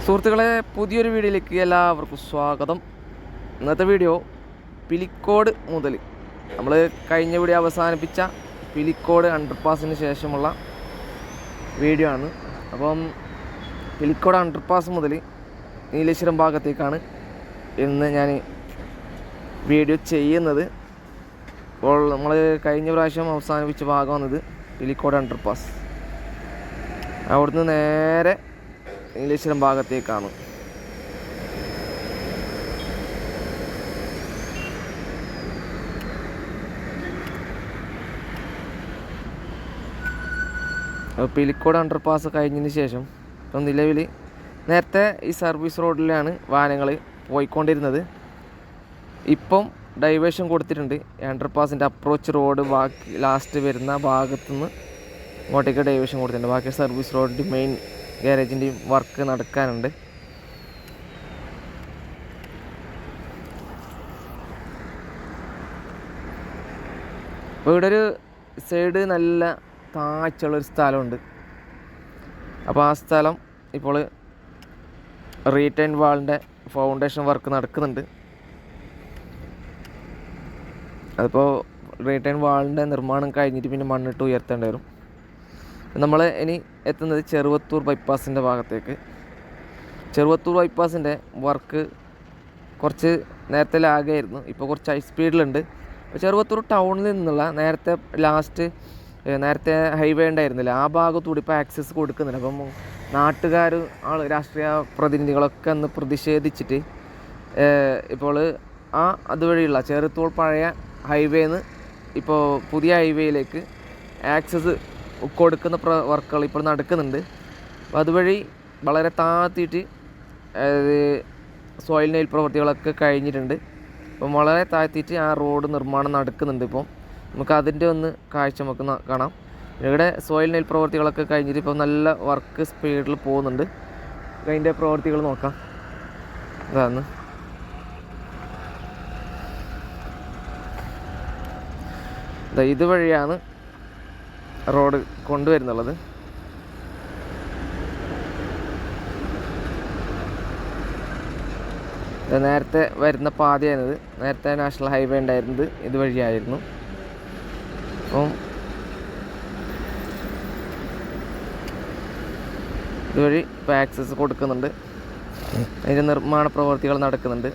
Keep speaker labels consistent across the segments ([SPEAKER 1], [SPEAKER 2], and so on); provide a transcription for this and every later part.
[SPEAKER 1] സുഹൃത്തുക്കളെ, പുതിയൊരു വീഡിയോയിലേക്ക് എല്ലാവർക്കും സ്വാഗതം. ഇന്നത്തെ വീഡിയോ പിലിക്കോട് മുതൽ നമ്മൾ കഴിഞ്ഞ വീഡിയോ അവസാനിപ്പിച്ച പിലിക്കോട് അണ്ടർപാസിന് ശേഷമുള്ള വീഡിയോ ആണ്. അപ്പം പിലിക്കോട് അണ്ടർപാസ് മുതൽ നീലേശ്വരം ഭാഗത്തേക്കാണ് ഇന്ന് ഞാൻ വീഡിയോ ചെയ്യുന്നത്. അപ്പോൾ നമ്മൾ കഴിഞ്ഞ പ്രാവശ്യം അവസാനിപ്പിച്ച ഭാഗം വന്നത് പിലിക്കോട് അണ്ടർപാസ്. അവിടുന്ന് നേരെ നീലേശ്വരം ഭാഗത്തേക്കാണ്. പിലിക്കോട് അണ്ടർപാസ് കഴിഞ്ഞതിന് ശേഷം ഇപ്പം നിലവിൽ നേരത്തെ ഈ സർവീസ് റോഡിലാണ് വാഹനങ്ങൾ പോയിക്കൊണ്ടിരുന്നത്. ഇപ്പം ഡൈവേഷൻ കൊടുത്തിട്ടുണ്ട്. അണ്ടർപാസിൻ്റെ അപ്രോച്ച് റോഡ് ബാക്കി ലാസ്റ്റ് വരുന്ന ഭാഗത്തുനിന്ന് ഇങ്ങോട്ടേക്ക് ഡൈവേഷൻ കൊടുത്തിട്ടുണ്ട്. ബാക്കി സർവീസ് റോഡിൻ്റെ മെയിൻ ഗാരേജിൻ്റെയും വർക്ക് നടക്കാനുണ്ട്. അപ്പോൾ ഇവിടെ ഒരു സൈഡ് നല്ല താഴ്ചയുള്ളൊരു സ്ഥലമുണ്ട്. അപ്പോൾ ആ സ്ഥലം ഇപ്പോൾ റീറ്റൈൻ വാളിൻ്റെ ഫൗണ്ടേഷൻ വർക്ക് നടക്കുന്നുണ്ട്. അതിപ്പോൾ റീറ്റൈൻ വാളിൻ്റെ നിർമ്മാണം കഴിഞ്ഞിട്ട് പിന്നെ മണ്ണിട്ട് ഉയർത്തേണ്ടി വരും. നമ്മൾ ഇനി എത്തുന്നത് ചെറുവത്തൂർ ബൈപ്പാസിൻ്റെ ഭാഗത്തേക്ക്. ചെറുവത്തൂർ ബൈപ്പാസിൻ്റെ വർക്ക് കുറച്ച് നേരത്തെ ലാഗായിരുന്നു, ഇപ്പോൾ കുറച്ച് ഹൈ സ്പീഡിലുണ്ട്. അപ്പോൾ ചെറുവത്തൂർ ടൗണിൽ നിന്നുള്ള നേരത്തെ ഹൈവേ ഉണ്ടായിരുന്നില്ല, ആ ഭാഗത്തൂടി ഇപ്പോൾ ആക്സസ് കൊടുക്കുന്നുണ്ട്. അപ്പം നാട്ടുകാർ രാഷ്ട്രീയ പ്രതിനിധികളൊക്കെ ഒന്ന് പ്രതിഷേധിച്ചിട്ട് ഇപ്പോൾ അതുവഴിയുള്ള ചെറുവത്തൂർ പഴയ ഹൈവേന്ന് ഇപ്പോൾ പുതിയ ഹൈവേയിലേക്ക് ആക്സസ് കൊടുക്കുന്ന വർക്കുകൾ ഇപ്പോൾ നടക്കുന്നുണ്ട്. അപ്പോൾ അതുവഴി വളരെ താഴ്ത്തിയിട്ട് സോയിൽ നെയിൽ പ്രവൃത്തികളൊക്കെ കഴിഞ്ഞിട്ടുണ്ട്. അപ്പം വളരെ താഴ്ത്തിയിട്ട് ആ റോഡ് നിർമ്മാണം നടക്കുന്നുണ്ട്. ഇപ്പം നമുക്ക് അതിൻ്റെ ഒന്ന് കാഴ്ച നമുക്ക് കാണാം. ഇവിടെ സോയിൽ നെയിൽ പ്രവൃത്തികളൊക്കെ കഴിഞ്ഞിട്ട് ഇപ്പം നല്ല വർക്ക് സ്പീഡിൽ പോകുന്നുണ്ട്. അതിൻ്റെ പ്രവൃത്തികൾ നോക്കാം. ഇതാണ് ഇതുവഴിയാണ് റോഡ് കൊണ്ടുവരുന്നുള്ളത്. നേരത്തെ വരുന്ന പാതയാണിത്. നേരത്തെ നാഷണൽ ഹൈവേ ഉണ്ടായിരുന്നത് ഇതുവഴിയായിരുന്നു. അപ്പം ഇതുവഴി ഇപ്പോൾ ആക്സസ് കൊടുക്കുന്നുണ്ട്. അതിൻ്റെ നിർമ്മാണ പ്രവൃത്തികൾ നടക്കുന്നുണ്ട്.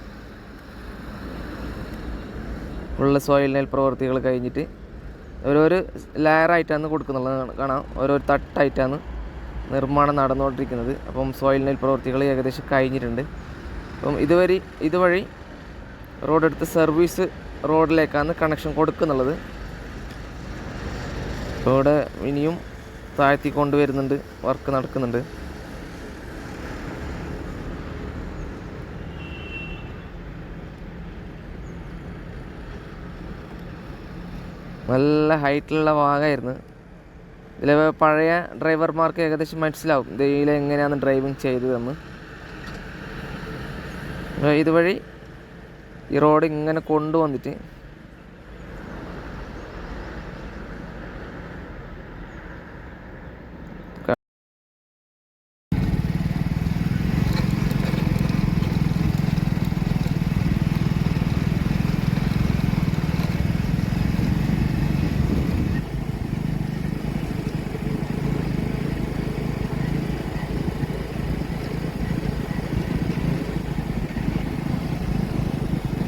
[SPEAKER 1] ഫുള്ള് സോയിൽ നെയിൽ പ്രവൃത്തികൾ കഴിഞ്ഞിട്ട് ഓരോരോ ലെയറായിട്ടാണ് കൊടുക്കുന്നുള്ളത് കാണാം. ഓരോ തട്ടായിട്ടാണ് നിർമ്മാണം നടന്നുകൊണ്ടിരിക്കുന്നത്. അപ്പം സോയിൽ നെയിൽ പ്രവൃത്തികൾ ഏകദേശം കഴിഞ്ഞിട്ടുണ്ട്. അപ്പം ഇതുവഴി റോഡെടുത്ത് സർവീസ് റോഡിലേക്കാണ് കണക്ഷൻ കൊടുക്കുന്നുള്ളത്. അപ്പോൾ ഇവിടെ ഇനിയും താഴ്ത്തി കൊണ്ടുവരുന്നുണ്ട്, വർക്ക് നടക്കുന്നുണ്ട്. നല്ല ഹൈറ്റിലുള്ള ഭാഗമായിരുന്നു. ഇതിൽ പഴയ ഡ്രൈവർമാർക്ക് ഏകദേശം മനസ്സിലാവും ഇതിലെങ്ങനെയാണ് ഡ്രൈവിങ് ചെയ്തതെന്ന്. ഇതുവഴി ഈ റോഡ് ഇങ്ങനെ കൊണ്ടുവന്നിട്ട്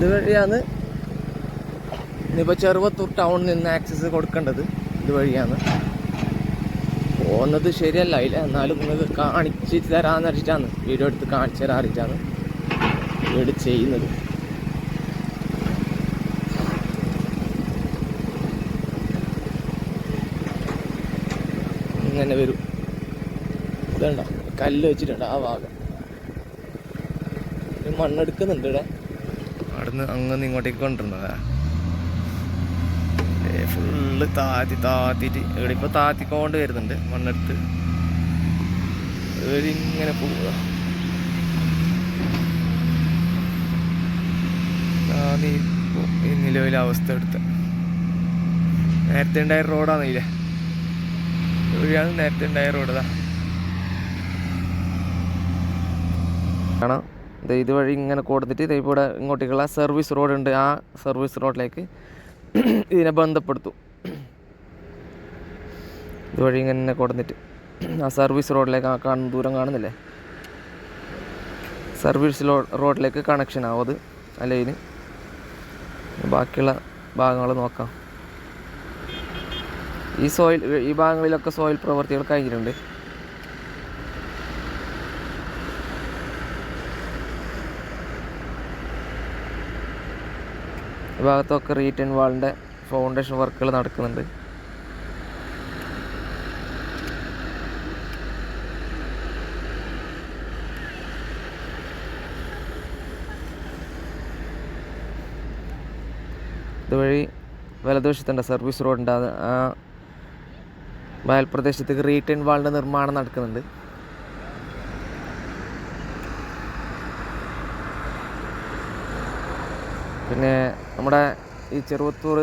[SPEAKER 1] ഇതുവഴിയാണ് ഇനിയിപ്പോൾ ചെറുവത്തൂർ ടൗണിൽ നിന്ന് ആക്സസ് കൊടുക്കേണ്ടത്. ഇതുവഴിയാണ് പോകുന്നത്. ശരിയല്ല ഇല്ല, എന്നാലും നിങ്ങൾക്ക് കാണിച്ച് തരാമെന്ന് അറിയിച്ചാണ്, വീഡിയോ എടുത്ത് കാണിച്ചു തരാൻ അറിയിച്ചാണ് വീട് ചെയ്യുന്നത്. ഇങ്ങനെ വരും. ഇതുണ്ടോ കല്ല് വെച്ചിട്ടുണ്ട് ആ ഭാഗം. മണ്ണെടുക്കുന്നുണ്ട് ഇവിടെ. അവിടുന്ന് അങ്ങനെ ഇങ്ങോട്ടേക്ക് കൊണ്ടുവരുന്നതാ. ഫുള്ള് താത്തിയിട്ട് ഇവിടെ ഇപ്പോൾ താത്തിക്കൊണ്ട് വരുന്നുണ്ട്. മണ്ണെടുത്ത് ഇങ്ങനെ പോവുക. ഈ നിലവിലെ അവസ്ഥ എടുത്ത നേരത്തെ ഉണ്ടായ റോഡാണില്ലേ, ഇവിടെയാണ് നേരത്തെ ഉണ്ടായ റോഡ്. കാണാം. ഇതുവഴി ഇങ്ങനെ കൊടുത്തിട്ട് ഇവിടെ ഇങ്ങോട്ടേക്കുള്ള സർവീസ് റോഡ് ഉണ്ട്. ആ സർവീസ് റോഡിലേക്ക് ഇതിനെ ബന്ധപ്പെടുത്തും. ഇതുവഴി ഇങ്ങനെ കൊടുത്തിട്ട് ആ സർവീസ് റോഡിലേക്ക് കാണുന്ന ദൂരം കാണുന്നില്ലേ, സർവീസ് റോഡിലേക്ക് കണക്ഷൻ ആവും അത് ആ ലൈന്. ബാക്കിയുള്ള ഭാഗങ്ങൾ നോക്കാം. ഈ ഭാഗങ്ങളിലൊക്കെ സോയിൽ പ്രവൃത്തികൾ കഴിഞ്ഞിട്ടുണ്ട്. ഈ ഭാഗത്തൊക്കെ റീറ്റേൺ വാളിൻ്റെ ഫൗണ്ടേഷൻ വർക്കുകൾ നടക്കുന്നുണ്ട്. ഇതുവഴി വലതുവശത്തുണ്ട് സർവീസ് റോഡുണ്ട്. ആ വയൽ പ്രദേശത്തേക്ക് റീറ്റേൺ വാളിൻ്റെ നിർമ്മാണം നടക്കുന്നുണ്ട്. പിന്നെ നമ്മുടെ ഈ ചെറുവത്തൂർ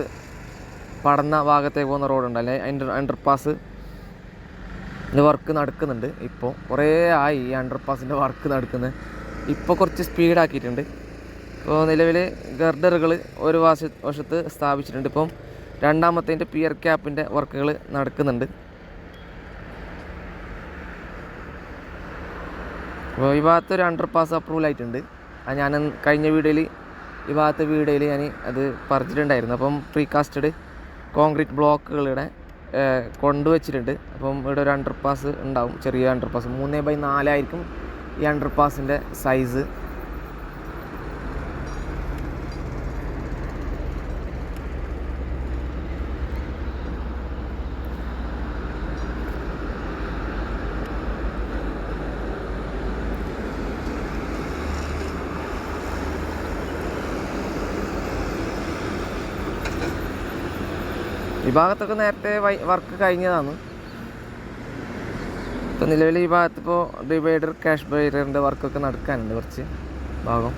[SPEAKER 1] പടന്ന ഭാഗത്തേക്ക് പോകുന്ന റോഡുണ്ട്, അല്ലെ അണ്ടർപാസ് വർക്ക് നടക്കുന്നുണ്ട്. ഇപ്പോൾ കുറേ ആയി ഈ അണ്ടർപാസിൻ്റെ വർക്ക് നടക്കുന്നത്. ഇപ്പോൾ കുറച്ച് സ്പീഡാക്കിയിട്ടുണ്ട്. ഇപ്പോൾ നിലവിൽ ഗർഡറുകൾ ഒരു വശത്ത് സ്ഥാപിച്ചിട്ടുണ്ട്. ഇപ്പം രണ്ടാമത്തെ പിയർ ക്യാപ്പിൻ്റെ വർക്കുകൾ നടക്കുന്നുണ്ട്. അപ്പോൾ ഈ ഭാഗത്ത് ഒരു അണ്ടർപാസ് അപ്രൂവൽ ആയിട്ടുണ്ട്. ഞാൻ കഴിഞ്ഞ വീഡിയോയിൽ ഈ ഭാഗത്തെ വീഡിയോയിൽ ഞാൻ അത് പറഞ്ഞിട്ടുണ്ടായിരുന്നു. അപ്പം പ്രീകാസ്റ്റഡ് കോൺക്രീറ്റ് ബ്ലോക്കുകളിവിടെ കൊണ്ടുവച്ചിട്ടുണ്ട്. അപ്പം ഇവിടെ ഒരു അണ്ടർപാസ് ഉണ്ടാവും, ചെറിയ അണ്ടർപാസ് 3/4 ആയിരിക്കും ഈ അണ്ടർപാസിൻ്റെ സൈസ്. ഈ ഭാഗത്തൊക്കെ നേരത്തെ വർക്ക് കഴിഞ്ഞതാണ്. ഇപ്പോൾ നിലവിൽ ഈ ഭാഗത്ത് ഇപ്പോൾ ഡിവൈഡർ ക്യാഷ് ബൈഡറിൻ്റെ വർക്കൊക്കെ നടക്കാനുണ്ട് കുറച്ച് ഭാഗം.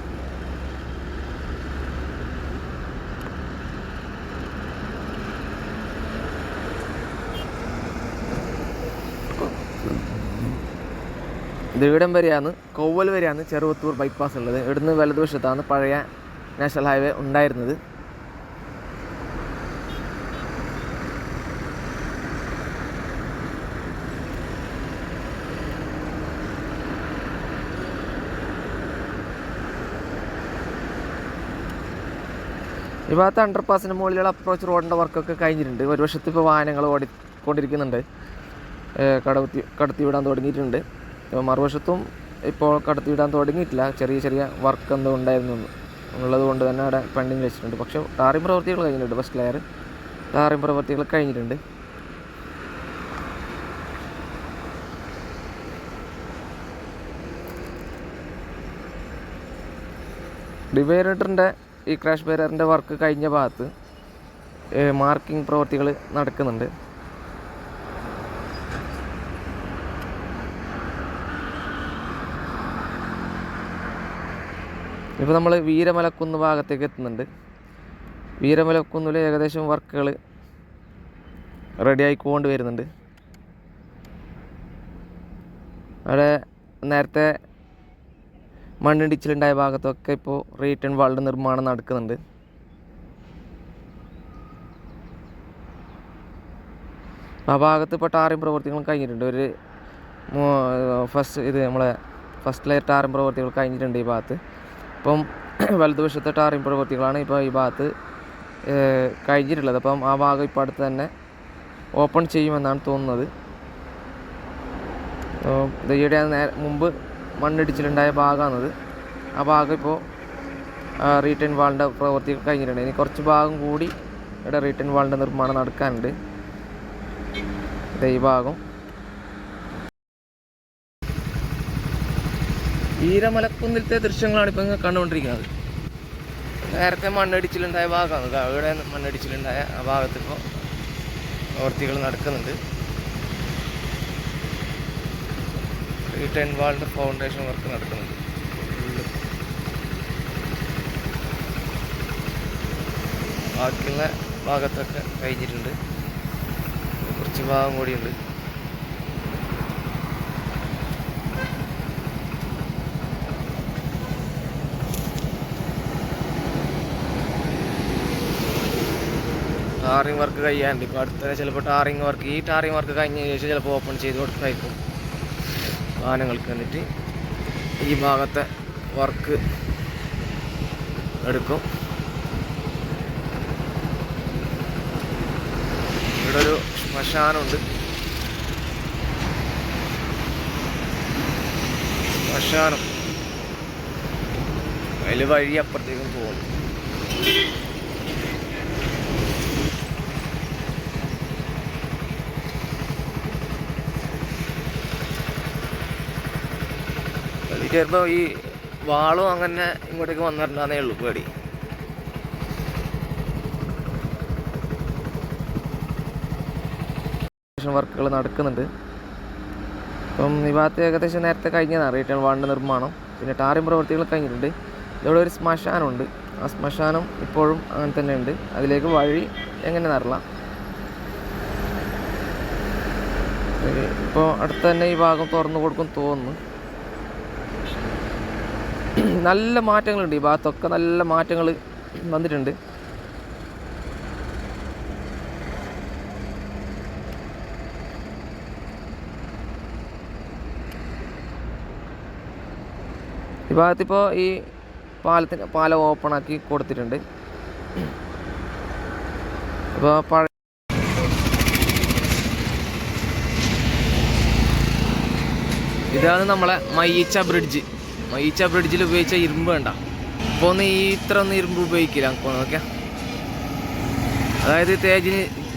[SPEAKER 1] ഇത് ഇവിടം വരെയാണ്, കൊവ്വൽ വരെയാണ് ചെറുവത്തൂർ ബൈപ്പാസ് ഉള്ളത്. ഇവിടുന്ന് വലതുവശത്താണ് പഴയ നാഷണൽ ഹൈവേ ഉണ്ടായിരുന്നത്. ഈ ഭാഗത്ത് അണ്ടർപാസിന് മുകളിലുള്ള അപ്രോച്ച് റോഡിൻ്റെ വർക്കൊക്കെ കഴിഞ്ഞിട്ടുണ്ട്. ഒരു വശത്ത് ഇപ്പോൾ വാഹനങ്ങൾ ഓടിക്കൊണ്ടിരിക്കുന്നുണ്ട്, കടത്തിവിടാൻ തുടങ്ങിയിട്ടുണ്ട്. മറുവശത്തും ഇപ്പോൾ കടത്തിവിടാൻ തുടങ്ങിയിട്ടില്ല. ചെറിയ ചെറിയ വർക്ക് എന്തോ ഉണ്ടായിരുന്നു ഉള്ളത് കൊണ്ട് തന്നെ അവിടെ പെൻഡിങ് വെച്ചിട്ടുണ്ട്. പക്ഷേ ടാറിംഗ് പ്രവൃത്തികൾ കഴിഞ്ഞിട്ടുണ്ട്. ഫസ്റ്റ് ലെയർ ടാറിംഗ് പ്രവൃത്തികൾ കഴിഞ്ഞിട്ടുണ്ട്. ഡിവൈഡറിൻ്റെ ഈ ക്രാഷ് ബാരിയറിൻ്റെ വർക്ക് കഴിഞ്ഞ ഭാഗത്ത് മാർക്കിംഗ് പ്രവൃത്തികൾ നടക്കുന്നുണ്ട്. ഇപ്പോൾ നമ്മൾ വീരമലക്കുന്ന് ഭാഗത്തേക്ക് എത്തുന്നുണ്ട്. വീരമലക്കുന്നിൽ ഏകദേശം വർക്കുകൾ റെഡി ആയിക്കൊണ്ട് വരുന്നുണ്ട്. അവിടെ നേരത്തെ മണ്ണിടിച്ചിലുണ്ടായ ഭാഗത്തൊക്കെ ഇപ്പോൾ റീറ്റേൺ വാളിൻ്റെ നിർമ്മാണം നടക്കുന്നുണ്ട്. ആ ഭാഗത്ത് ഇപ്പോൾ ടാറിംഗ് പ്രവൃത്തികളും കഴിഞ്ഞിട്ടുണ്ട്. ഒരു നമ്മളെ ഫസ്റ്റ് ലെയർ ടാറിംഗ് പ്രവൃത്തികൾ കഴിഞ്ഞിട്ടുണ്ട് ഈ ഭാഗത്ത്. ഇപ്പം വലതുവശത്തെ ടാറിംഗ് പ്രവൃത്തികളാണ് ഇപ്പോൾ ഈ ഭാഗത്ത് കഴിഞ്ഞിട്ടുള്ളത്. അപ്പം ആ ഭാഗം ഇപ്പോൾ അടുത്ത് തന്നെ ഓപ്പൺ ചെയ്യുമെന്നാണ് തോന്നുന്നത്. ഈയിടെ മുമ്പ് മണ്ണിടിച്ചിലുണ്ടായ ഭാഗമാണത്. ആ ഭാഗം ഇപ്പോൾ റീറ്റേൺ വാളിൻ്റെ പ്രവൃത്തി കഴിഞ്ഞിട്ടുണ്ട്. ഇനി കുറച്ച് ഭാഗം കൂടി ഇവിടെ റീറ്റേൺ വാളിൻ്റെ നിർമ്മാണം നടക്കാനുണ്ട്. ഈ ഭാഗം വീരമലക്കുന്നിലത്തെ ദൃശ്യങ്ങളാണ് ഇപ്പോൾ നിങ്ങൾ കണ്ടുകൊണ്ടിരിക്കുന്നത്. നേരത്തെ മണ്ണിടിച്ചിലുണ്ടായ ഭാഗമാണ്. അവിടെ മണ്ണിടിച്ചിലുണ്ടായ ആ ഭാഗത്ത് ഇപ്പോൾ പ്രവൃത്തികൾ നടക്കുന്നുണ്ട്. റീറ്റേൺ വാളിൻ്റെ ഫൗണ്ടേഷൻ വർക്ക് നടക്കുന്നുണ്ട്. ബാക്കിയുള്ള ഭാഗത്തൊക്കെ കഴിഞ്ഞിട്ടുണ്ട്. കുറച്ച് ഭാഗം കൂടിയുണ്ട്. ടാറിങ് വർക്ക് കഴിയാണ്ട്. ഇപ്പോൾ അടുത്ത ചിലപ്പോൾ ടാറിങ് വർക്ക് കഴിഞ്ഞ ശേഷം ചിലപ്പോൾ ഓപ്പൺ ചെയ്ത് കൊടുക്കായിരിക്കും വാഹനങ്ങൾക്ക്. എന്നിട്ട് ഈ ഭാഗത്തെ വർക്ക് എടുക്കും. ഇവിടെ ഒരു ശ്മശാനമുണ്ട്. ശ്മശാനം അതിൽ വഴി അപ്പുറത്തേക്കും പോകുന്നു. ചിലപ്പോൾ ഈ വാളും അങ്ങനെ ഇങ്ങോട്ടേക്ക് വന്നിട്ടുണ്ടെന്നേ ഉള്ളൂ പേടി. വർക്കുകൾ നടക്കുന്നുണ്ട്. ഇപ്പം ഈ ഭാഗത്ത് ഏകദേശം നേരത്തെ കഴിഞ്ഞതാണ് റീറ്റേൺ വാളിൻ്റെ നിർമ്മാണം. പിന്നെ ടാറിംഗ് പ്രവൃത്തികൾ കഴിഞ്ഞിട്ടുണ്ട്. ഇവിടെ ഒരു ശ്മശാനമുണ്ട്. ആ ശ്മശാനം ഇപ്പോഴും അങ്ങനെ തന്നെ ഉണ്ട്. അതിലേക്ക് വഴി എങ്ങനെ അറിയില്ല. ഇപ്പോൾ അടുത്ത് തന്നെ ഈ ഭാഗം തുറന്നു കൊടുക്കും തോന്നുന്നു. നല്ല മാറ്റങ്ങളുണ്ട്. ഈ ഭാഗത്തൊക്കെ നല്ല മാറ്റങ്ങൾ വന്നിട്ടുണ്ട്. ഈ ഭാഗത്തിപ്പോൾ ഈ പാലം ഓപ്പണാക്കി കൊടുത്തിട്ടുണ്ട്. അപ്പോൾ ഇതാണ് നമ്മളെ മയ്യിച്ച ബ്രിഡ്ജിൽ ഉപയോഗിച്ച ഇരുമ്പ് വേണ്ട. ഇപ്പോൾ ഒന്ന് ഇത്ര ഒന്നും ഇരുമ്പ് ഉപയോഗിക്കില്ല നമുക്ക് നോക്കിയാൽ. അതായത്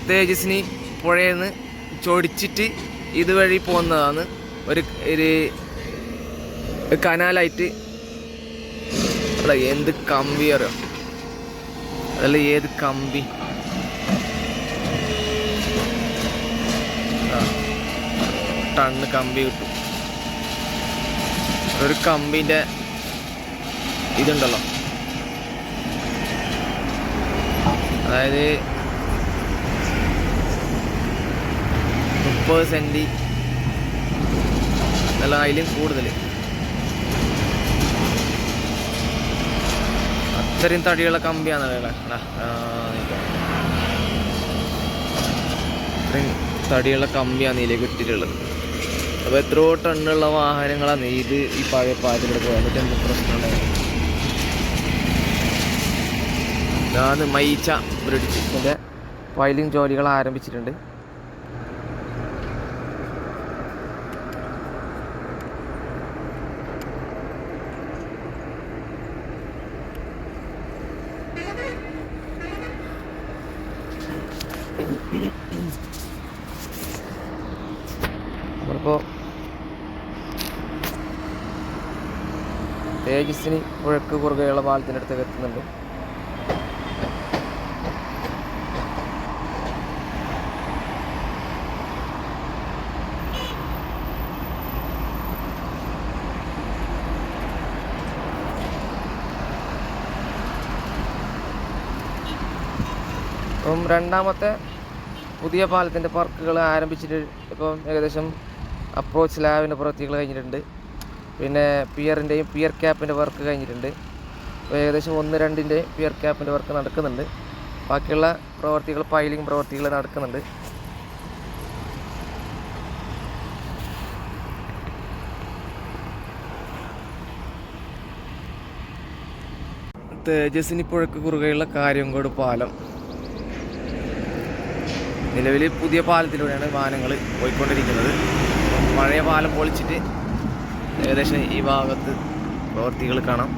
[SPEAKER 1] തേജസ്വിനി പുഴയിൽ നിന്ന് ചൊടിച്ചിട്ട് ഇതുവഴി പോകുന്നതാണ് ഒരു കനാലായിട്ട്. അല്ല എന്ത് കമ്പി അറിയാം, അതല്ല ഏത് കമ്പി. ടണ്ണ് കമ്പി കിട്ടും. ഒരു കമ്പിൻ്റെ ഇതുണ്ടല്ലോ, അതായത് 30 സെൻറ്റി അല്ല അതിലും കൂടുതൽ. അത്രയും തടിയുള്ള കമ്പിയാണ്. അത്രയും തടിയുള്ള കമ്പിയാണ് ഇതിലേക്ക് ഇട്ടിട്ടുള്ളത്. അപ്പോൾ എത്രയോ ടണ്ണുള്ള വാഹനങ്ങളാണ് ഇത് ഈ പഴയ പാലത്തിലൂടെ പോകാൻ. എന്നിട്ട് എന്ത് പ്രശ്നമുണ്ടായിരുന്നു. ഇതാണ് മയ്യിച്ച ബ്രിഡ്ജ്. ഇതിൻ്റെ പൈലിംഗ് ജോലികൾ ആരംഭിച്ചിട്ടുണ്ട്. നമ്മളിപ്പോൾ തേജസ്വിനി പുഴക്ക് കുറുകെയുള്ള പാലത്തിൻ്റെ അടുത്തേക്ക് എത്തുന്നുണ്ട്. ഇപ്പം രണ്ടാമത്തെ പുതിയ പാലത്തിൻ്റെ വർക്കുകൾ ആരംഭിച്ചിട്ട് ഇപ്പം ഏകദേശം അപ്രോച്ച് സ്ലാബിൻ്റെ പ്രവൃത്തികൾ കഴിഞ്ഞിട്ടുണ്ട്. പിന്നെ പിയറിൻ്റെയും പിയർ ക്യാപ്പിൻ്റെ വർക്ക് കഴിഞ്ഞിട്ടുണ്ട്. അപ്പോൾ ഏകദേശം 1-2 പിയർ ക്യാപ്പിൻ്റെ വർക്ക് നടക്കുന്നുണ്ട്. ബാക്കിയുള്ള പ്രവൃത്തികൾ പൈലിംഗ് പ്രവൃത്തികൾ നടക്കുന്നുണ്ട്. തേജസ്വിനി പുഴക്ക് കുറുകെയുള്ള കാര്യങ്കോട് പാലം. നിലവിൽ പുതിയ പാലത്തിലൂടെയാണ് വാഹനങ്ങൾ പോയിക്കൊണ്ടിരിക്കുന്നത്. പഴയ പാലം പൊളിച്ചിട്ട് ഏകദേശം ഈ ഭാഗത്ത് പ്രവൃത്തികൾ കാണാം.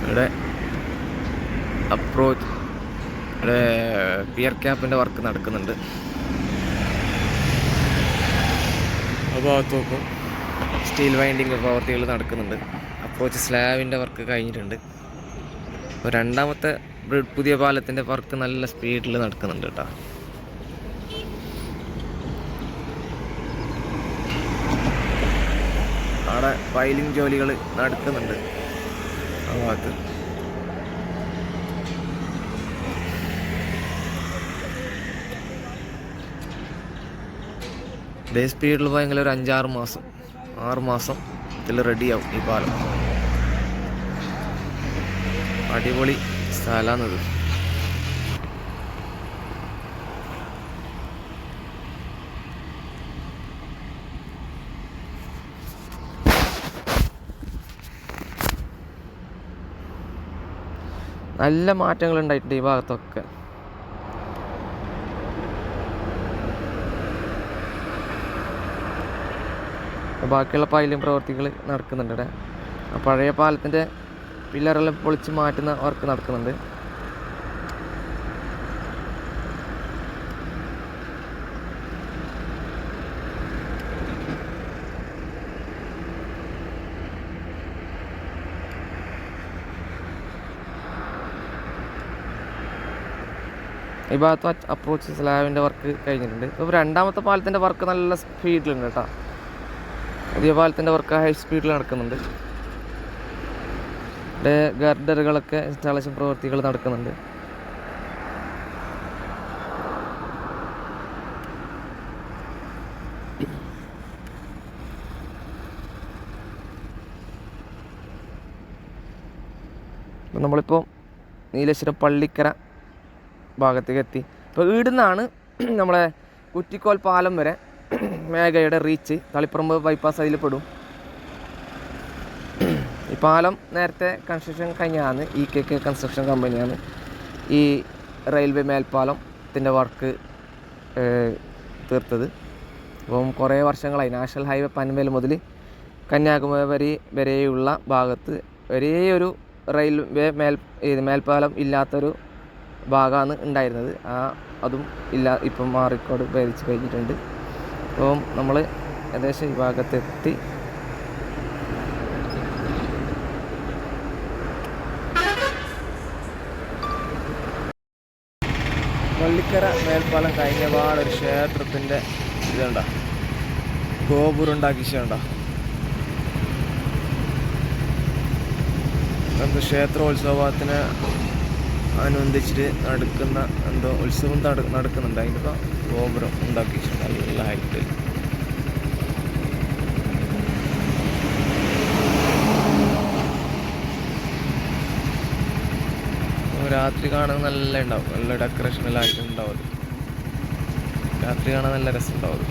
[SPEAKER 1] ഇവിടെ അപ്രോച്ച് ഇവിടെ പിയർ ക്യാപ്പിൻ്റെ വർക്ക് നടക്കുന്നുണ്ട്. ആ ഭാഗത്ത് നോക്കും സ്റ്റീൽ വൈൻഡിങ് പ്രവൃത്തികൾ നടക്കുന്നുണ്ട്. അപ്രോച്ച് സ്ലാബിൻ്റെ വർക്ക് കഴിഞ്ഞിട്ടുണ്ട്. അപ്പോൾ രണ്ടാമത്തെ പുതിയ പാലത്തിൻ്റെ വർക്ക് നല്ല സ്പീഡിൽ നടക്കുന്നുണ്ട് കേട്ടോ. അവിടെ പൈലിംഗ് ജോലികൾ നടക്കുന്നുണ്ട് ആ ഭാഗത്ത്. ഡേ സ്പീഡിൽ പോയെങ്കിൽ ഒരു 5-6 മാസം 6 മാസം ഇതിൽ റെഡിയാവും ഈ പാലം. അടിപൊളി സ്ഥലമാണിത്. നല്ല മാറ്റങ്ങൾ ഉണ്ടായിട്ടുണ്ട് ഈ ഭാഗത്തൊക്കെ. ബാക്കിയുള്ള പൈലിംഗ് പ്രവർത്തികൾ നടക്കുന്നുണ്ട് ഇവിടെ. പഴയ പാലത്തിൻ്റെ പില്ലറെല്ലാം പൊളിച്ച് മാറ്റുന്ന വർക്ക് നടക്കുന്നുണ്ട്. ഈ ഭാഗത്ത് അപ്രോച്ച് സ്ലാബിൻ്റെ വർക്ക് കഴിഞ്ഞിട്ടുണ്ട്. ഇപ്പോൾ രണ്ടാമത്തെ പാലത്തിൻ്റെ വർക്ക് നല്ല സ്പീഡിലുണ്ട് കേട്ടോ. പുതിയ പാലത്തിൻ്റെ വർക്ക് ഹൈ സ്പീഡിൽ നടക്കുന്നുണ്ട്. ഇവിടെ ഗർഡറുകളൊക്കെ ഇൻസ്റ്റാളേഷൻ പ്രവൃത്തികൾ നടക്കുന്നുണ്ട്. നമ്മളിപ്പോൾ നീലേശ്വരം പള്ളിക്കര ഭാഗത്തേക്ക് എത്തി. ഇപ്പോൾ ഇവിടുന്നാണ് നമ്മളെ കുറ്റിക്കോൽ പാലം വരെ മേഘയുടെ റീച്ച്. തളിപ്പറമ്പ് ബൈപ്പാസ് അതിൽ പെടും. ഈ പാലം നേരത്തെ കൺസ്ട്രക്ഷൻ കഴിഞ്ഞാണ്. EKK കൺസ്ട്രക്ഷൻ കമ്പനിയാണ് ഈ റെയിൽവേ മേൽപ്പാലത്തിൻ്റെ വർക്ക് തീർത്തത്. അപ്പം കുറേ വർഷങ്ങളായി നാഷണൽ ഹൈവേ പൻവേൽ മുതൽ കന്യാകുമാരി വരെയുള്ള ഭാഗത്ത് ഒരേ ഒരു റെയിൽവേ മേൽപ്പാലം ഇല്ലാത്തൊരു ഭാഗമാണ് ഉണ്ടായിരുന്നത്. അതും ഇല്ല, ഇപ്പം മാറിക്കോട് ഭേദിച്ച് കഴിഞ്ഞിട്ടുണ്ട്. അപ്പം നമ്മൾ ഏകദേശം ഈ ഭാഗത്തെത്തി. പള്ളിക്കര മേൽപ്പാലം കഴിഞ്ഞ പാടൊരു ക്ഷേത്രത്തിൻ്റെ ഇതുണ്ട, ഗോപുരം ഉണ്ടാക്കിച്ചുണ്ട. എന്തോ ക്ഷേത്രോത്സവത്തിന് അനുബന്ധിച്ചിട്ട് നടക്കുന്ന എന്തോ ഉത്സവം നടക്കുന്നുണ്ട്. അതിൻ്റെ ഇപ്പോൾ ഗോപുരം ഉണ്ടാക്കിയിട്ടുണ്ട് നല്ല ഹൈറ്റ്. രാത്രി കാണാൻ നല്ല ഉണ്ടാവും, നല്ല ഡെക്കറേഷനെല്ലാം ആയിട്ടുണ്ടാവും. രാത്രി കാണാൻ നല്ല രസം ഉണ്ടാവും.